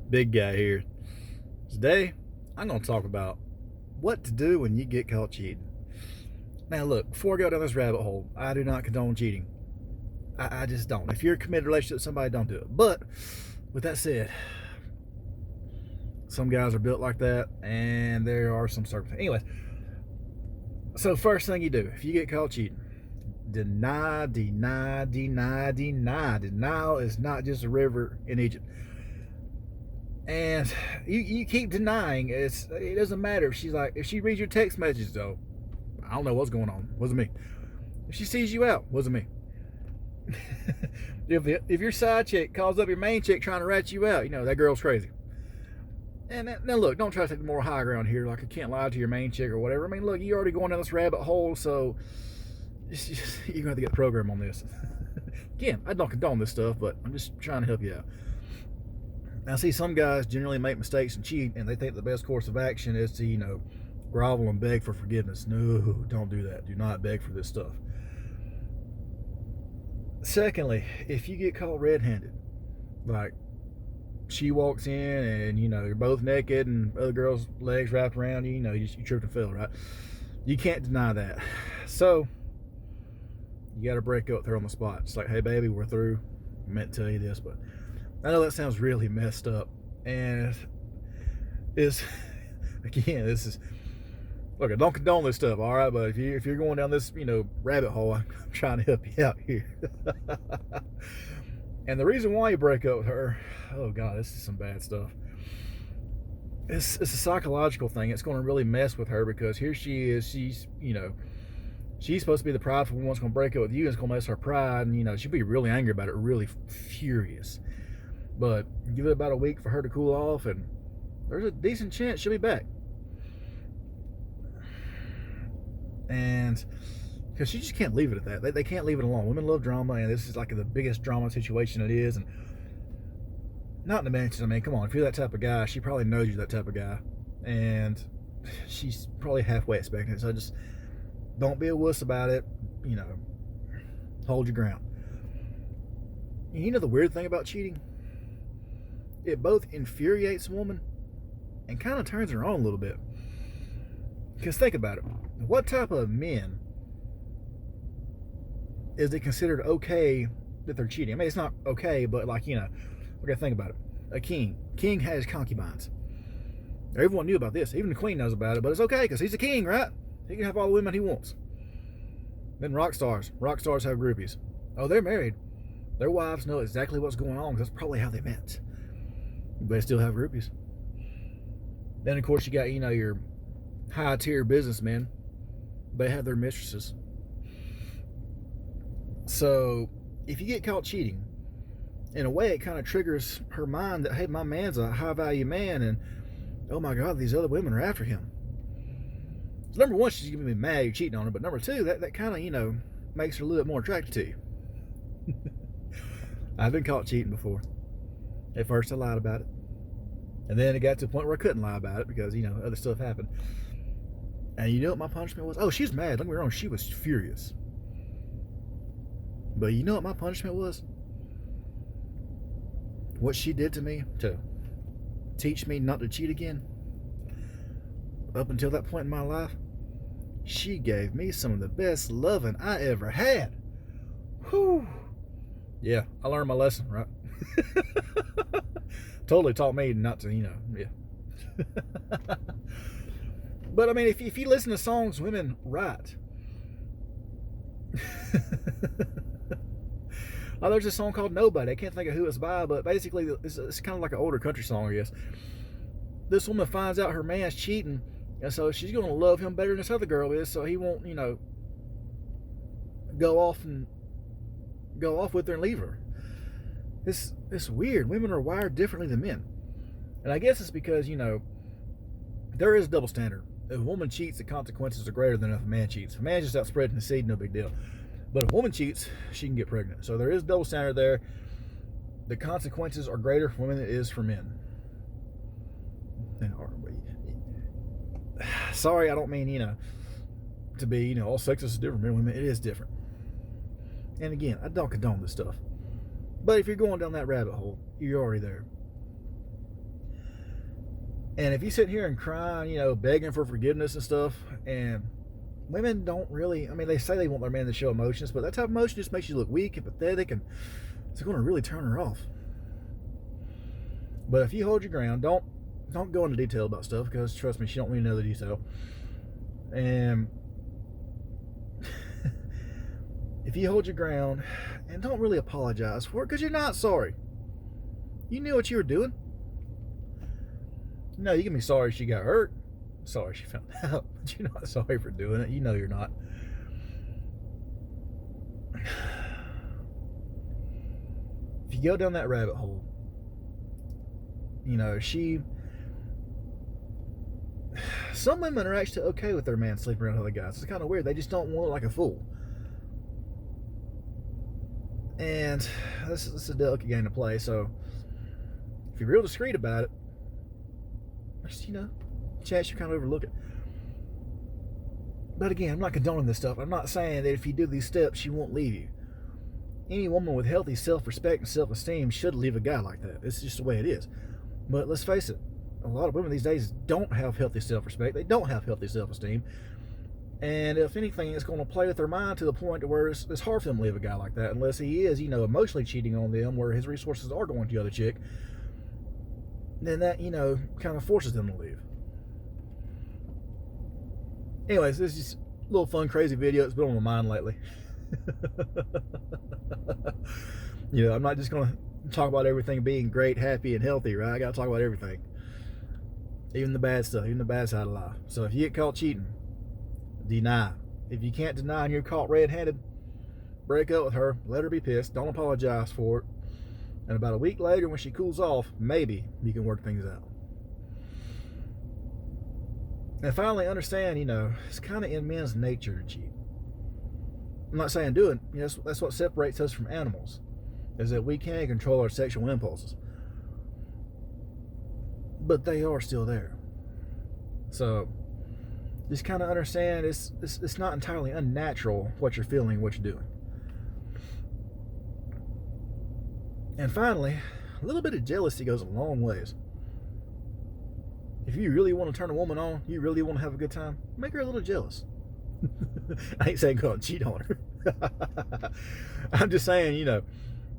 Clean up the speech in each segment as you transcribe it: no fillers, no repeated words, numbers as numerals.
Big guy here. Today, I'm going to talk about what to do when you get caught cheating. Now, look, before I go down this rabbit hole, I do not condone cheating. I just don't. If you're in a committed relationship with somebody, don't do it. But with that said, some guys are built like that, and there are some circumstances. Anyways, so first thing you do, if you get caught cheating, deny, deny, deny, deny. Denial is not just a river in Egypt. And you keep denying. It doesn't matter if she reads your text messages, though. I don't know what's going on. Wasn't me. If she sees you out, wasn't me. if your side chick calls up your main chick trying to rat you out, that girl's crazy. And now look, don't try to take the moral high ground here. Like, I can't lie to your main chick or whatever. I mean, look, you're already going down this rabbit hole, so you're gonna have to get the program on this. Again, I don't condone this stuff, but I'm just trying to help you out. Now, see, some guys generally make mistakes and cheat, and they think the best course of action is to, grovel and beg for forgiveness. No, don't do that. Do not beg for this stuff. Secondly, if you get caught red-handed, like she walks in and, you're both naked and other girl's legs wrapped around you, you tripped and fell, right? You can't deny that. So, you got to break up with her on the spot. It's like, hey, baby, we're through. I meant to tell you this, but I know that sounds really messed up, and it's again, this is look. I don't condone this stuff, all right. But if you're going down this rabbit hole, I'm trying to help you out here. And the reason why you break up with her, oh god, this is some bad stuff. It's a psychological thing. It's going to really mess with her because here she is. She's supposed to be the prideful one. That's going to break up with you. And it's going to mess her pride, and she'll be really angry about it, really furious. But give it about a week for her to cool off, and there's a decent chance she'll be back. And because she just can't leave it at that. They can't leave it alone. Women love drama, and this is like the biggest drama situation it is. And not to mention, I mean, come on, if you're that type of guy, she probably knows you're that type of guy, and she's probably halfway expecting it. So just don't be a wuss about it. Hold your ground. And the weird thing about cheating? It both infuriates a woman and kind of turns her on a little bit. Because think about it. What type of men is it considered okay that they're cheating? I mean, it's not okay, but we gotta think about it. A king. King has concubines. Everyone knew about this. Even the queen knows about it, but it's okay because he's a king, right? He can have all the women he wants. Then rock stars. Rock stars have groupies. Oh, they're married. Their wives know exactly what's going on because that's probably how they met. They still have groupies. Then, of course, you got, your high-tier businessmen. They have their mistresses. So, if you get caught cheating, in a way, it kind of triggers her mind that, hey, my man's a high-value man, and, oh, my God, these other women are after him. So, number one, she's going to be mad you're cheating on her, but number two, that kind of, makes her a little bit more attracted to you. I've been caught cheating before. At first, I lied about it. And then it got to the point where I couldn't lie about it because, other stuff happened. And you know what my punishment was? Oh, she's mad. Don't get me wrong. She was furious. But you know what my punishment was? What she did to me to teach me not to cheat again. Up until that point in my life, she gave me some of the best loving I ever had. Whew. Yeah, I learned my lesson, right? Totally taught me not to, yeah. But I mean, if you listen to songs women write, oh, there's a song called Nobody. I can't think of who it's by, but basically it's kind of like an older country song, I guess. This woman finds out her man's cheating, and so she's going to love him better than this other girl is, so he won't, go off with her and leave her. It's weird. Women are wired differently than men. And I guess it's because, there is a double standard. If a woman cheats, the consequences are greater than if a man cheats. If a man's just out spreading the seed, no big deal. But if a woman cheats, she can get pregnant. So there is a double standard there. The consequences are greater for women than it is for men. Sorry, I don't mean, to be, all sexes is different men and women. It is different. And again, I don't condone this stuff. But if you're going down that rabbit hole, you're already there. And if you sit here and crying, begging for forgiveness and stuff, and women don't really, I mean, they say they want their man to show emotions, but that type of emotion just makes you look weak and pathetic, and it's going to really turn her off. But if you hold your ground, don't go into detail about stuff, because trust me, she don't really know the detail. And if you hold your ground and don't really apologize for it, because you're not sorry. You knew what you were doing. You can be sorry she got hurt, sorry she found out, but you're not sorry for doing it. You're not. If you go down that rabbit hole, some women are actually okay with their man sleeping around with other guys. It's kind of weird. They just don't want to look like a fool. And this is a delicate game to play, so if you're real discreet about it, just, chance you kind of overlook it. But again, I'm not condoning this stuff. I'm not saying that if you do these steps, she won't leave you. Any woman with healthy self-respect and self-esteem should leave a guy like that. It's just the way it is. But let's face it, a lot of women these days don't have healthy self-respect. They don't have healthy self-esteem. And if anything, it's going to play with their mind to the point to where it's hard for them to leave a guy like that, unless he is, emotionally cheating on them, where his resources are going to the other chick. Then that, kind of forces them to leave. Anyways, this is just a little fun, crazy video. It's been on my mind lately. I'm not just going to talk about everything being great, happy, and healthy, right? I got to talk about everything. Even the bad stuff, even the bad side of life. So if you get caught cheating, deny. If you can't deny and you're caught red-handed, break up with her, let her be pissed, don't apologize for it. And about a week later, when she cools off, maybe you can work things out. And finally, understand, it's kind of in men's nature to cheat. I'm not saying do it. That's what separates us from animals, is that we can't control our sexual impulses. But they are still there. So just kind of understand it's not entirely unnatural what you're feeling, what you're doing. And finally, a little bit of jealousy goes a long ways. If you really want to turn a woman on, you really want to have a good time, make her a little jealous. I ain't saying go and cheat on her. I'm just saying,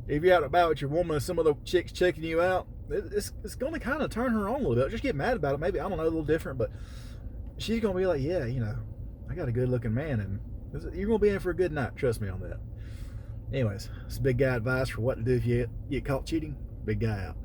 if you're out and about with your woman and some other chick's checking you out, it's going to kind of turn her on a little bit. Just get mad about it. Maybe, I don't know, a little different, but she's going to be like, yeah, I got a good looking man, and you're going to be in for a good night. Trust me on that. Anyways, it's big guy advice for what to do if you get caught cheating. Big guy out.